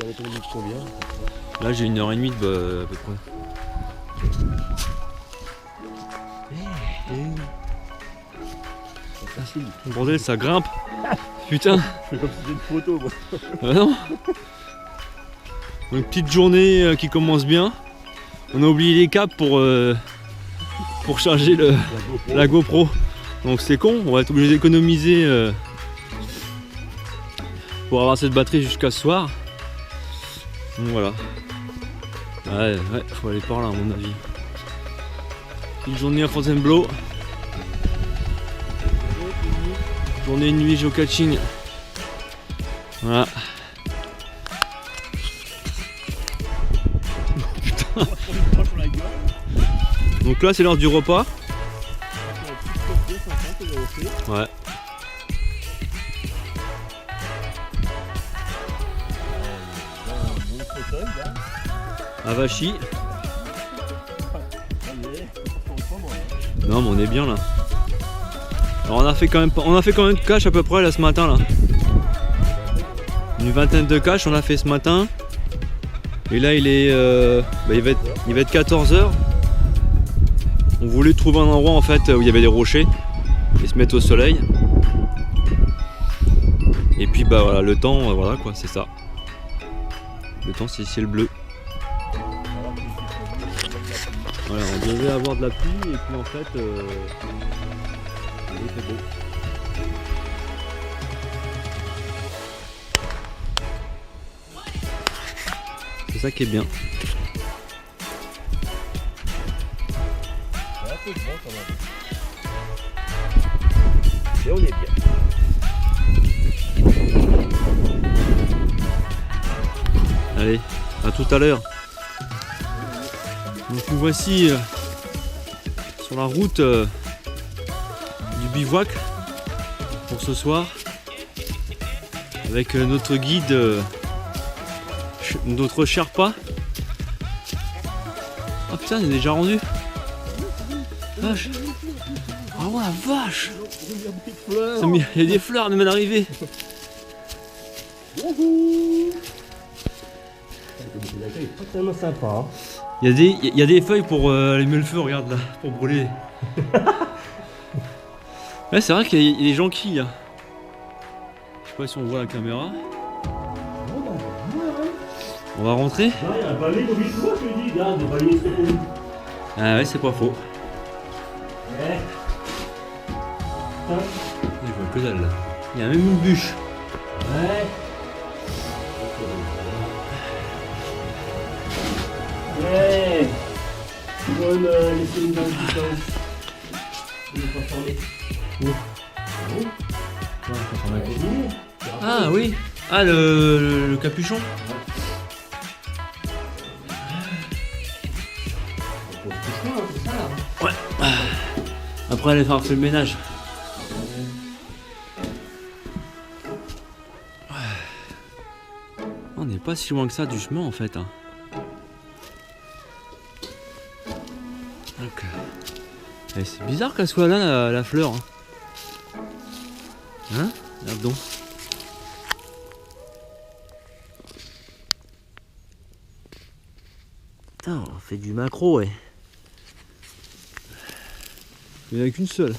retourné de combien? Là j'ai 1h30 à peu près. Bordel, ça grimpe. Putain. Je fais comme si c'était une photo moi. Ah non. Une petite journée qui commence bien. On a oublié les câbles pour charger la GoPro. Donc c'est con, on va être obligé d'économiser pour avoir cette batterie jusqu'à ce soir. Donc voilà. Ouais, faut aller par là à mon avis. Une journée à Fontainebleau. Journée et nuit geocaching. Voilà. Putain. Donc là c'est l'heure du repas. Ouais. Avachi. Non mais on est bien là. Alors on a fait quand même de cache à peu près là ce matin là. Une vingtaine de caches on a fait ce matin. Et là il est il va être 14h. On voulait trouver un endroit en fait où il y avait des rochers et se mettre au soleil. Et puis bah voilà, le temps voilà quoi, c'est ça. Le temps c'est ciel bleu. Voilà, on devait avoir de la pluie et puis en fait il fait beau. C'est ça qui est bien. Et on est bien. Allez, à tout à l'heure. Donc nous voici sur la route du bivouac pour ce soir avec notre guide, notre Sherpa. Ah putain, il est déjà rendu. Vache. Ah ouais, vache. Il y a des fleurs même à l'arrivée. L'accueil est pas tellement sympa. Hein. Il y a des feuilles pour allumer le feu, regarde là, pour brûler. Ouais, c'est vrai qu'il y a des gens qui là. Je sais pas si on voit la caméra. On va rentrer. Il y a un palais de 8 fois, je te dis, regarde, des palais de. Ah ouais, c'est pas faux. Ouais. Je vois que dalle là. Il y a même une bûche. Ouais. Ouais. Tu dois me laisser une bonne distance. Je vais pas fermer. Ah oui. Ah le capuchon. Ouais. Après aller faire le ménage. On n'est pas si loin que ça du chemin en fait. Hein. Donc, c'est bizarre qu'elle soit là la fleur. Hein, regarde donc. Putain, on fait du macro, ouais. Il n'y en a qu'une seule.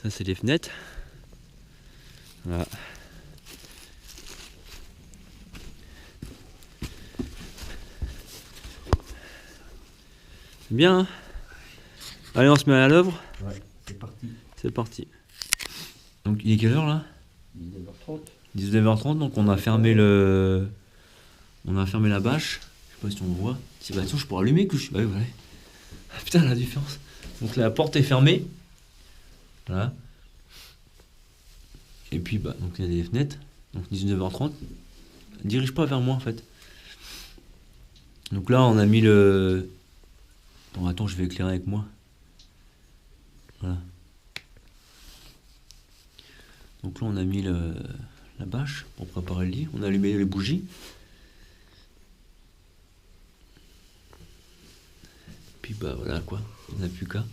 Ça, c'est les fenêtres. Voilà. Bien. Hein. Allez, on se met à l'œuvre. Ouais, c'est parti. C'est parti. Donc, il est quelle heure là? 19h30. 19h30, donc on a fermé le. On a fermé la bâche. Je sais pas si on voit. Si bah attends, je pourrais allumer que je suis. Bah oui, voilà. Ah, putain, la différence. Donc la porte est fermée. Voilà. Et puis bah donc il y a des fenêtres. Donc 19h30. Dirige pas vers moi en fait. Donc là on a mis le. Bon attends, je vais éclairer avec moi. Voilà. Donc là on a mis la bâche pour préparer le lit. On a allumé les bougies. Puis bah voilà quoi, il n'y en a plus qu'à.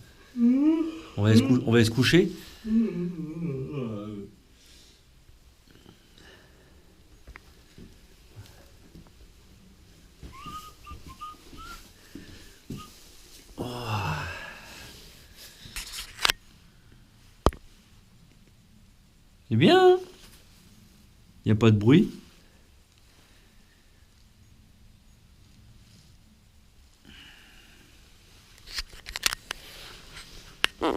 On va aller se coucher. C'est bien. Il n'y a pas de bruit. Toi,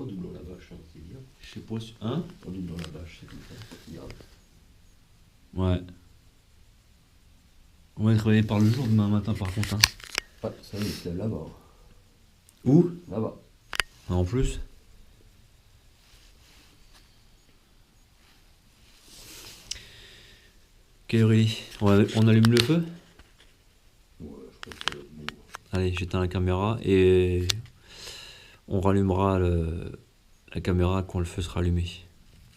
en doublant la vache, hein, c'est bien. Je sais pas si... Hein? En doublant la vache, c'est comme ça. C'est bien. Ouais. On va être réveillé par le jour demain matin par contre. Hein. Ouais, ça y est, c'est là-bas. Où? Là-bas. En plus. Ok Aurélie, on allume le feu? Ouais, je crois que ça va être bon. Allez, j'éteins la caméra et on rallumera la caméra quand le feu sera allumé.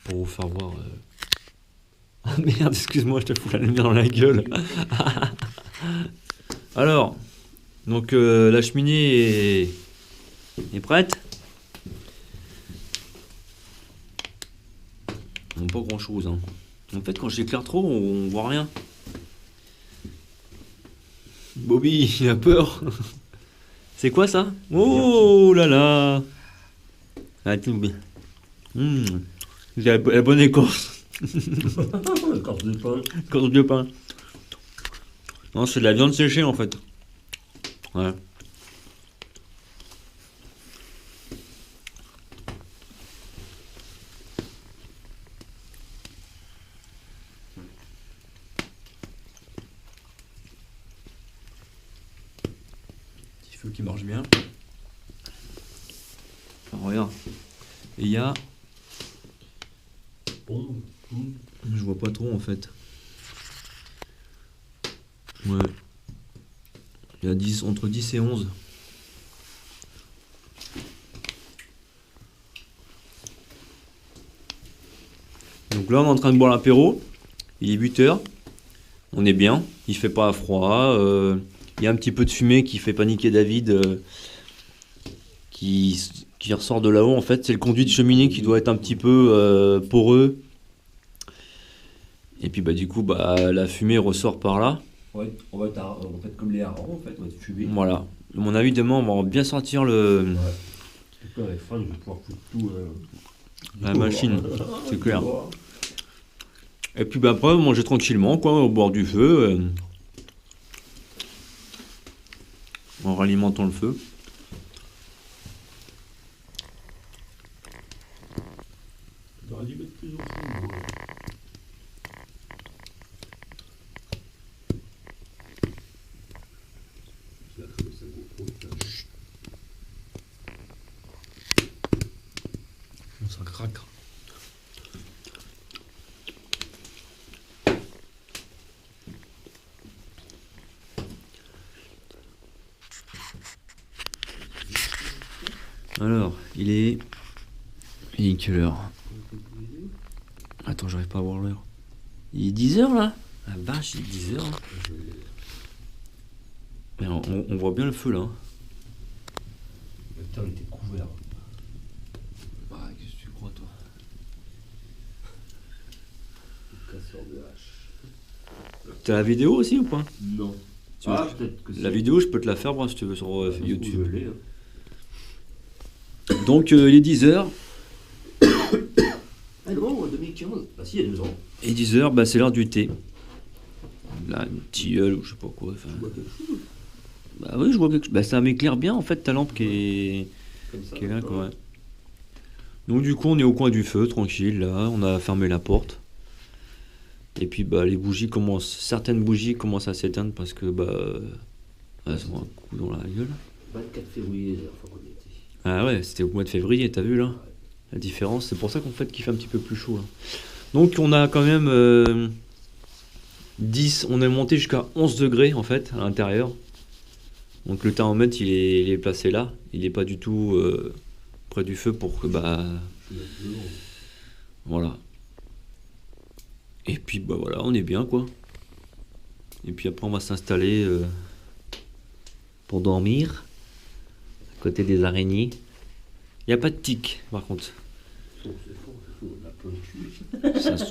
Pour vous faire voir... Ah merde, excuse-moi, je te fous la lumière dans la gueule. Alors, donc la cheminée est prête. Bon, pas grand chose. Hein. En fait, quand j'éclaire trop, on voit rien. Bobby, il a peur. C'est quoi ça? Oh là là. Ah, tout bien. J'ai la bonne écorce. Écorce de pain. Écorce de pain. Non, c'est de la viande séchée en fait. Ouais. Petit feu qui marche bien. Alors, regarde. Et il y a... Bon. Je vois pas trop en fait. Ouais. Il y a 10, entre 10 et 11. Donc là on est en train de boire l'apéro. Il est 8h. On est bien. Il fait pas froid. Il y a un petit peu de fumée qui fait paniquer David. Qui ressort de là-haut en fait. C'est le conduit de cheminée qui doit être un petit peu poreux. Et puis bah du coup bah la fumée ressort par là. Ouais, on va être en fait comme les harengs, en fait, on va être fumé. Voilà. À mon avis demain on va bien sortir le... Ouais. Et puis avec faim, je vais pouvoir foutre tout. La machine, c'est clair. Et puis bah après manger tranquillement quoi, au bord du feu. En ralimentant le feu. J'aurais dû mettre plus au fond. Ça craque. Alors, il est quelle heure? Attends, j'arrive pas à voir l'heure. Il est 10h là? La vache, il est 10h. Mais on voit bien le feu là. Hein. Le temps était couvert. Bah, qu'est-ce que tu crois toi? Casseur de hache. T'as la vidéo aussi ou pas? Non. Tu veux- Peut-être que La vidéo, je peux te la faire moi, si tu veux sur YouTube. YouTube. Donc il est 10h. Ah non, en 2015. Bah si, il y a 2 ans. Et 10h, bah, c'est l'heure du thé. Là, une tilleule ou je sais pas quoi. Enfin, Tu vois quelque chose bah oui, je vois quelque chose. Bah, ça m'éclaire bien en fait ta lampe qui est comme ça. là quoi. Ouais. Donc du coup, on est au coin du feu, tranquille là. On a fermé la porte. Et puis bah les bougies commencent, certaines bougies commencent à s'éteindre parce que bah elles ont un coup dans la gueule. 24 février, la dernière fois qu'on y était. Ah ouais, c'était au mois de février, t'as vu là? La différence, c'est pour ça qu'en fait qu'il fait un petit peu plus chaud là. Donc on a quand même 10, on est monté jusqu'à 11 degrés en fait à l'intérieur. Donc le thermomètre il est placé là, il est pas du tout près du feu pour que bah Je vais mettre dehors. voilà. Et puis bah voilà, on est bien quoi. Et puis après on va s'installer pour dormir à côté des araignées. Il n'y a pas de tiques par contre. C'est faux, on a plein de cul.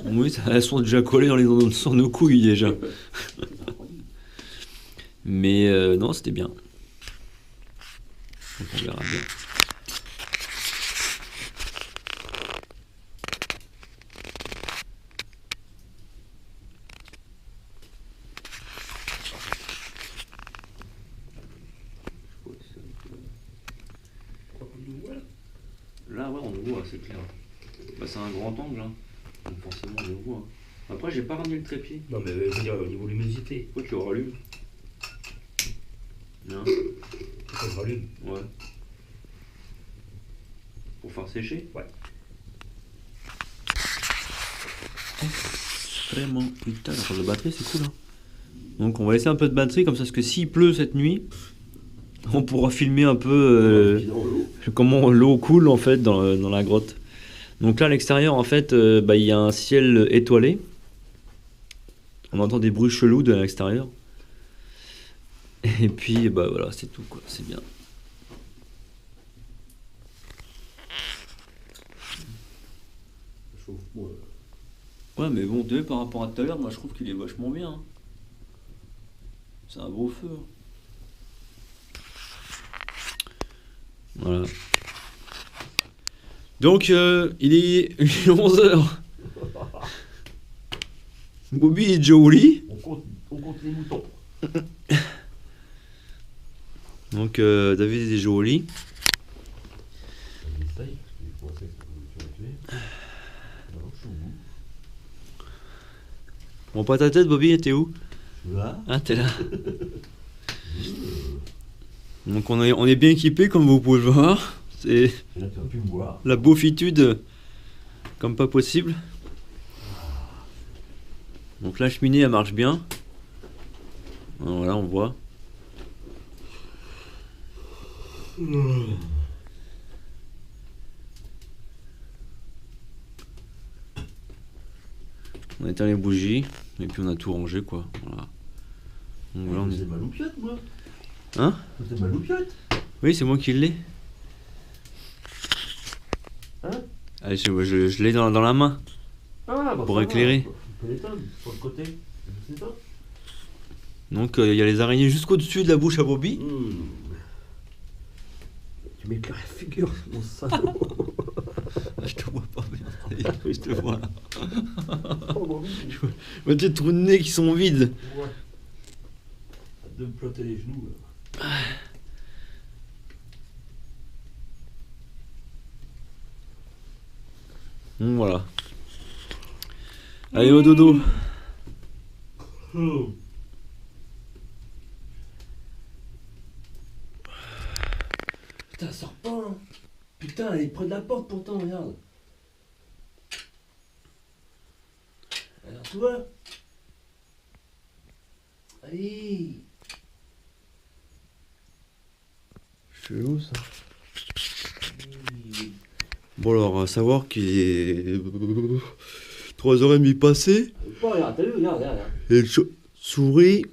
Oui, elles sont déjà collées sur nos couilles déjà. Mais non, c'était bien. Donc on verra bien. c'est clair. Bah, c'est un grand angle, hein. Donc forcément, je vois. Hein. Après, j'ai pas ramené le trépied. Non, mais je veux dire, au niveau de l'humidité. Pourquoi tu rallumes? Non. Pourquoi je rallume? Ouais. Pour faire sécher? Ouais. Vraiment. Putain, la charge de batterie, c'est cool. Hein. Donc, on va laisser un peu de batterie, comme ça, parce que s'il pleut cette nuit, on pourra filmer un peu comment l'eau coule en fait dans la grotte. Donc là, à l'extérieur, en fait, il y a un ciel étoilé. On entend des bruits chelous de l'extérieur. Et puis, bah voilà, c'est tout, quoi. C'est bien. Ouais, mais bon, tu vois, par rapport à tout à l'heure, moi je trouve qu'il est vachement bien. Hein. C'est un beau feu. Hein. Voilà. Donc, il est 11h. Bobby est déjà au lit. On compte les moutons. Donc, David est déjà au lit. Bon, pas ta tête, Bobby, t'es où? Là. Ah, t'es là. Donc, on est bien équipé, comme vous pouvez le voir. C'est Là, tu vas plus me voir. la beaufitude comme pas possible. Donc la cheminée elle marche bien. Voilà, on voit. On éteint les bougies et puis on a tout rangé quoi. Voilà. Donc voilà, on est... C'est ma loupiote, moi. Hein? C'est ma loupiote. Oui, c'est moi qui l'ai. Hein? Allez, je l'ai dans la main. Ah, bah, Pour ça va. éclairer. Je peux l'éteindre sur le côté. Je sais pas. Donc il y a les araignées jusqu'au-dessus de la bouche à Bobby. Tu m'éclaires la figure, mon salaud. Je te vois pas, mais oui, je te vois là. Oh, bah oui. Mais tes trous de nez qui sont vides. Ouais. De me plotter les genoux. Là. Voilà. Allez au dodo. Oh. Putain, sors pas. Hein. Putain, elle est près de la porte pourtant, regarde. Alors, tu vois. Allez. Je suis où ça? Bon alors, à savoir qu'il est 3h30 passées. Oh, regarde, t'as vu, regarde. Et une chauve-souris.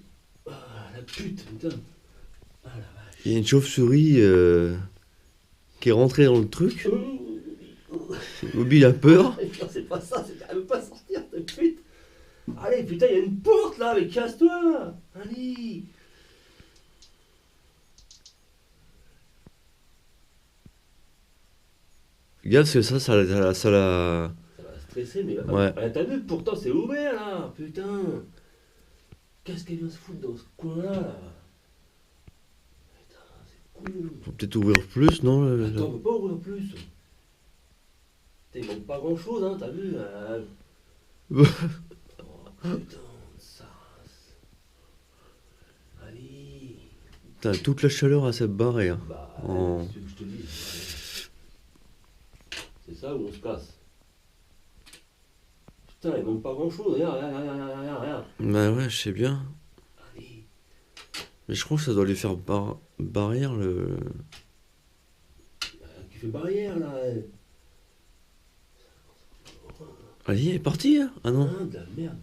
Ah, la pute, putain. Ah la vache. Il y a une chauve-souris qui est rentrée dans le truc. Bobby il a peur. Putain, c'est pas ça, elle veut pas sortir, cette pute. Allez, putain, il y a une porte là, mais casse-toi. Allez. Regarde, parce que ça la... Ça va stresser, mais Ouais. t'as vu, pourtant c'est ouvert là, putain. Qu'est-ce qu'elle vient se foutre dans ce coin-là là? Putain, c'est cool. Faut peut-être ouvrir plus, non Attends, on peut pas ouvrir plus. Putain, il manque pas grand-chose, hein, t'as vu? Oh putain, ça race. Allez. Putain, toute la chaleur à cette barre. Hein. Bah, Oh. c'est ce que je te dis. C'est ça où on se casse. Putain, il manque pas grand-chose, regarde. Bah ouais, je sais bien. Allez. Mais je crois que ça doit lui faire barrière le... Qui fait barrière là. Allez, elle est partie hein. Ah non. Ah, de la merde.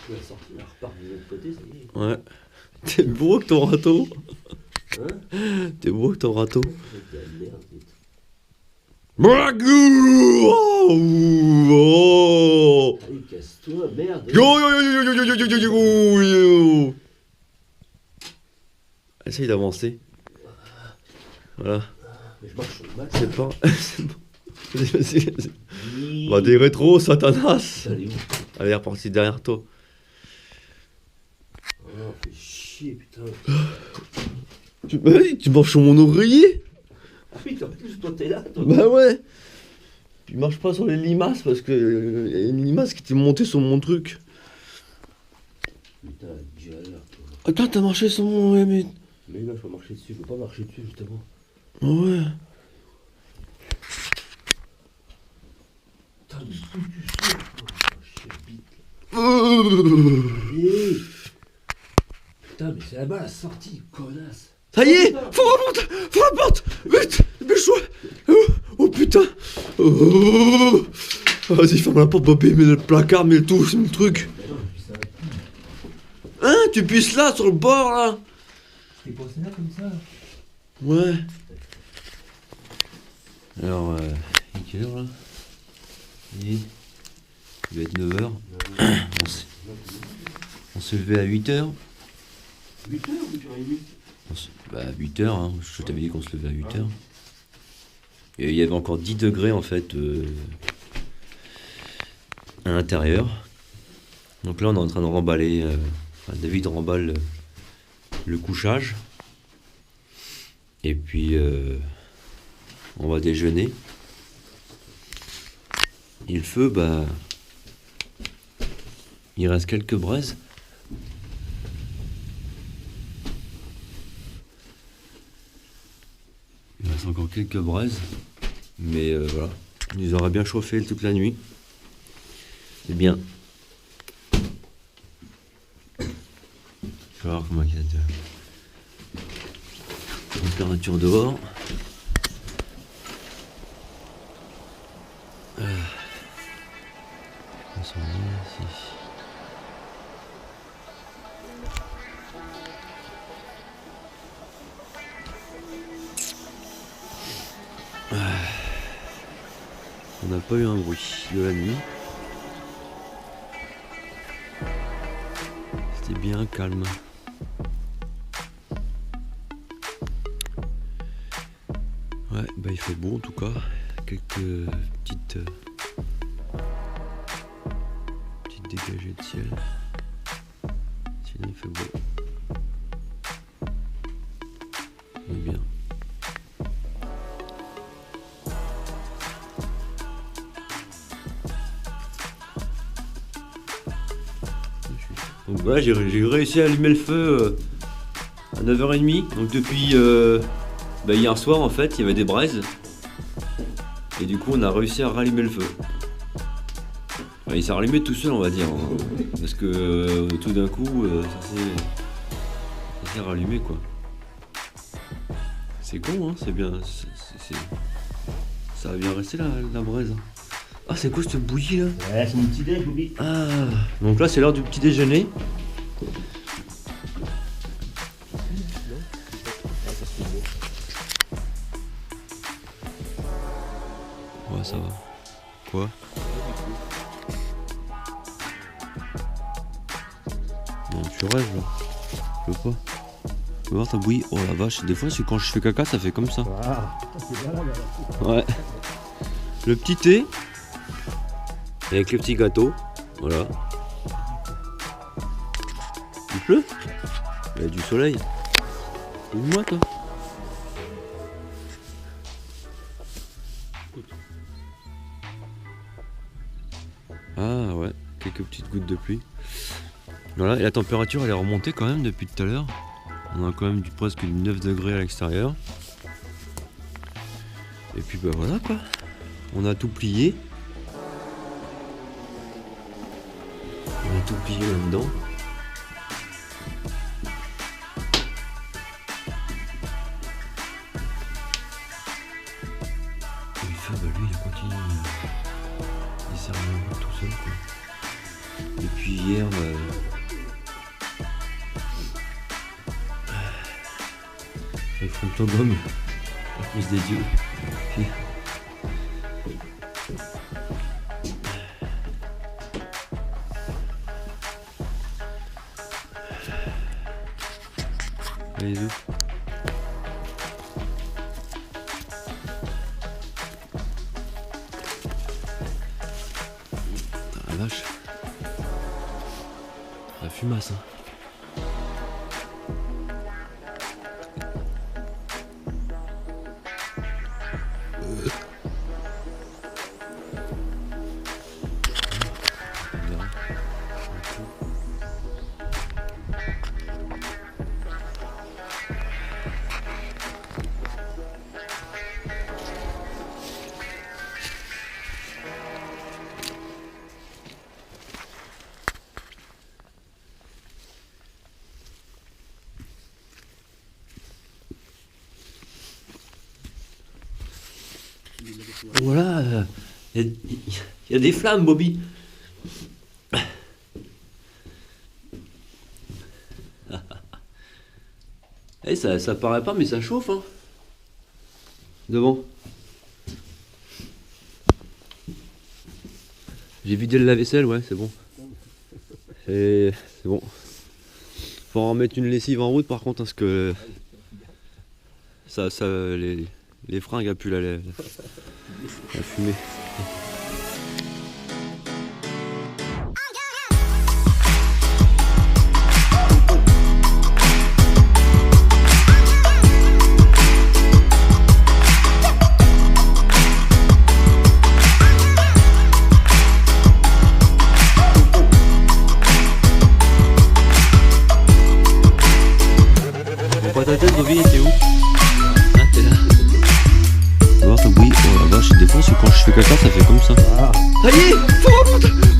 Tu vas sortir, elle repart de l'autre côté, ça y est. Ouais. T'es beau que ton râteau. Hein? T'es beau que ton râteau. C'est de la merde, putain. Bragou! Oh! Allez, casse-toi, merde. Yo! Essaye d'avancer. Voilà. Mais je marche sur le match. C'est pas... c'est bon. Vas-y. Bah des rétros, Satanas. Allez, où? Allez, reparti derrière toi. Oh, fais chier, putain. Tu marches sur mon oreiller? Oui, en plus, toi, t'es là, toi. Bah ouais. Puis marche pas sur les limaces parce que y a une limace qui était montée sur mon truc. Putain, galère, toi. Attends, t'as marché sur mon... Ouais, mais... Mais là, je peux marcher dessus, je peux pas marcher dessus, justement. Ouais. Putain, mais d'où tu sors, toi? Je bite. Allez. Putain, mais c'est là-bas la sortie, connasse. Ça y est, faut la porte, vite, dépêche-toi. Oh putain. Oh. Vas-y, ferme la porte, Bobby, mets le placard, mets tout, c'est mon truc. Mais non, je ça. Hein, tu pisses là, sur le bord, là. T'es passé là comme ça? Ouais. Alors, il est quelle heure, là? Il va être 9h. On s'est levé à 8h. 8h ou 8h30? Bah 8h, hein. Je t'avais dit qu'on se levait à 8h. Et il y avait encore 10 degrés en fait à l'intérieur. Donc là on est en train de remballer, David remballe le couchage. Et puis on va déjeuner. Et le feu, bah il reste quelques braises. Il reste encore quelques braises, mais voilà, il nous aura bien chauffé toute la nuit. C'est bien. Je vais voir comment il y a de température dehors. On s'en met ici. On n'a pas eu un bruit de la nuit. C'était bien calme. Ouais, bah il fait beau en tout cas. Quelques petites dégagées de ciel. Sinon il fait beau. On est bien. Donc voilà, j'ai réussi à allumer le feu à 9h30. Donc depuis hier soir en fait, il y avait des braises. Et du coup on a réussi à rallumer le feu. Enfin, il s'est rallumé tout seul on va dire. Hein, parce que tout d'un coup ça s'est rallumé quoi. C'est con hein, c'est bien. Ça va bien rester la braise. Ah c'est quoi cette bouillie là? Ouais, c'est mon petit déj, Bobby. Ah, donc là c'est l'heure du petit déjeuner. Ouais ça va. Quoi? Non tu rêves là. Je veux pas. Tu veux voir ta bouillie? Oh la vache, des fois quand je fais caca ça fait comme ça. Ouais. Le petit thé. Avec les petits gâteaux, voilà. Il pleut? Il y a du soleil. Ouvre-moi toi. Ah ouais, quelques petites gouttes de pluie. Voilà, et la température elle est remontée quand même depuis tout à l'heure. On a quand même presque 9 degrés à l'extérieur. Et puis bah voilà quoi. On a tout plié. On a tout plié là-dedans. Et le feu, bah lui, il a continué. Il s'est remis tout seul, quoi. Et puis hier, le frontogome, à cause des dieux. Puis, les œufs. La vache. La fumasse, hein. Il y a des flammes, Bobby. Eh, ça paraît pas, mais ça chauffe, hein. Devant. J'ai vidé le lave-vaisselle, ouais, c'est bon. Et c'est bon. Faut en remettre une lessive en route par contre, parce que les fringues a pu la fumer. Ta tête, Bobby, t'es où? Ah, t'es là. Tu vas voir, ton bruit, oh la vache, des fois, quand je fais caca, ça fait comme ça. Ah. Ça y est, faut remonter.